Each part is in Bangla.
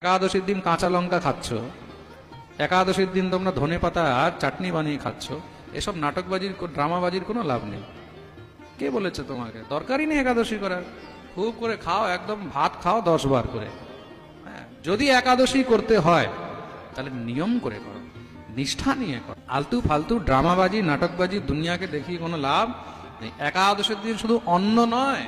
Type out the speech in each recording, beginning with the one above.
একাদশীর দিন কাঁচা লঙ্কা খাচ্ছ, একাদশীর দিন তোমরা ধনে পাতা আর চাটনি বানিয়ে খাচ্ছ। এসব নাটকবাজির ড্রামাবাজির কোনো লাভ নেই। কে বলেছে তোমাকে? দরকারই নেই একাদশী করার। খুব করে খাও, একদম ভাত খাও 10 বার করে। হ্যাঁ, যদি একাদশী করতে হয় তাহলে নিয়ম করে করো, নিষ্ঠা নিয়ে করো। আলতু ফালতু ড্রামাবাজি নাটকবাজি দুনিয়াকে দেখিয়ে কোনো লাভ নেই। একাদশীর দিন শুধু অন্ন নয়,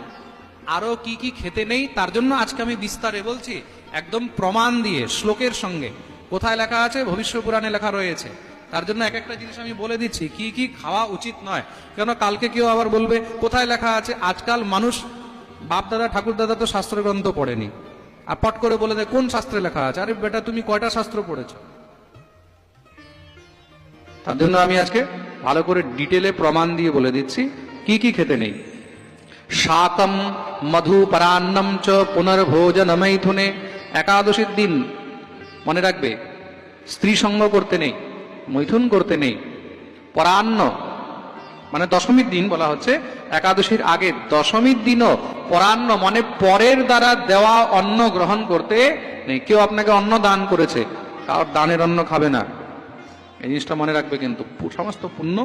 আরো কি কি খেতে নেই তার জন্য আজকে আমি বিস্তারে বলছি, একদম প্রমাণ দিয়ে শ্লোকের সঙ্গে। কোথায় লেখা আছে? ভবিষ্য পুরাণে লেখা রয়েছে। তার জন্য এক একটা জিনিস আমি বলে দিচ্ছি কি কি খাওয়া উচিত নয়, কেন কালকে কেউ আবার বলবে কোথায় লেখা আছে। আজকাল মানুষ বাপ দাদা ঠাকুর দাদা তো শাস্ত্র গ্রন্থ পড়েনি, আর পট করে বলে দেয় কোন শাস্ত্রে লেখা আছে। আরে বেটা, তুমি কয়টা শাস্ত্র পড়েছো? তার জন্য আমি আজকে ভালো করে ডিটেলে প্রমাণ দিয়ে বলে দিচ্ছি কি কি খেতে নেই। শাকম মধু পরান্নম চ পুনর্ভোজন মৈথুনে। একাদশীর দিন মনে রাখবে, স্ত্রী সঙ্গ করতে নেই, মৈথুন করতে নেই। পরান্ন মানে দশমীর দিন বলা হচ্ছে, একাদশীর আগে দশমীর দিনও পরান্ন মানে পরের দ্বারা দেওয়া অন্ন গ্রহণ করতে নেই। কেউ আপনাকে অন্ন দান করেছে, কারোর দানের অন্ন খাবে না, এই জিনিসটা মনে রাখবে, কিন্তু সমস্ত পুণ্য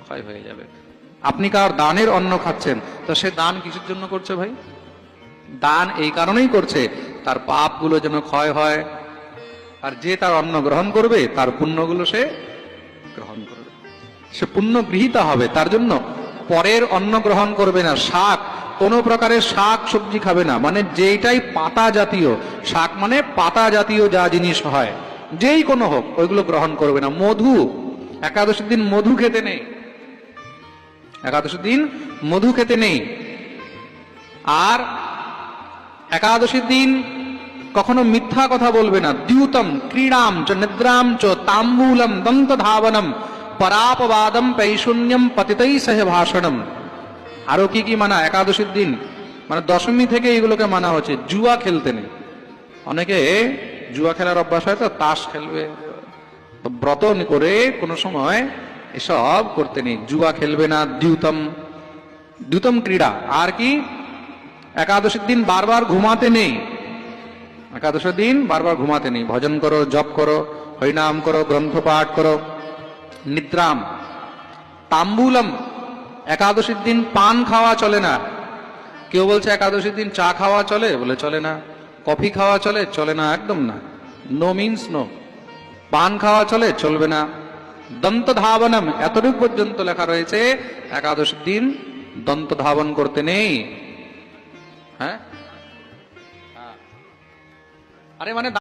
ক্ষয় হয়ে যাবে। আপনি কার দানের অন্ন খাচ্ছেন, তো সে দান কিসের জন্য করছে ভাই? দান এই কারণেই করছে তার পাপগুলো যেন ক্ষয় হয়, আর যে তার অন্ন গ্রহণ করবে তার পুণ্যগুলো সে গ্রহণ করবে, সে পুণ্য গৃহীতা হবে। তার জন্য পরের অন্ন গ্রহণ করবে না। শাক, কোন প্রকারের শাক সবজি খাবে না, মানে যেটাই পাতা জাতীয়, শাক মানে পাতা জাতীয় যা জিনিস হয় যেই কোনো হোক, ওইগুলো গ্রহণ করবে না। মধু, একাদশীর দিন মধু খেতে নেই, একাদশীর দিন মধু খেতে নেই। আর একাদশীর দিন কখনো মিথ্যা কথা বলবে না। দ্যুতম ক্রীড়াম চ নিদ্রাম চ তাম্বুলম দন্ত ধাবনম পরাপবাদম পৈশূন্যম পতিতৈ সহ ভাষণম। আরো কি কি মানা একাদশীর দিন, মানে দশমী থেকে এগুলোকে মানা হচ্ছে। জুয়া খেলতে নেই। অনেকে জুয়া খেলার অভ্যাস হয়, তো তাস খেলবে, ব্রত করে কোনো সময় এসব করতে নেই। জুয়া খেলবে না। দ্যুতম ক্রীড়া। আর কি? একাদশীর দিন বারবার ঘুমাতে নেই। একাদশীর দিন বারবার ঘুমাতে নেই। ভজন করো, জপ করো, হরিনাম করো, গ্রন্থ পাঠ করো। নিদ্রাম। তাম্বুলম, একাদশীর দিন পান খাওয়া চলে না। কেউ বলছে একাদশীর দিন চা খাওয়া চলে, বলে চলে না। কফি খাওয়া চলে, চলে না, একদম না। No means no. পান খাওয়া চলে, চলবে না। দন্ত ধাবনম, এতটুকু পর্যন্ত লেখা রয়েছে একাদশীর দিন দন্ত ধাবন করতে নেই। হ্যাঁ, আরে মানে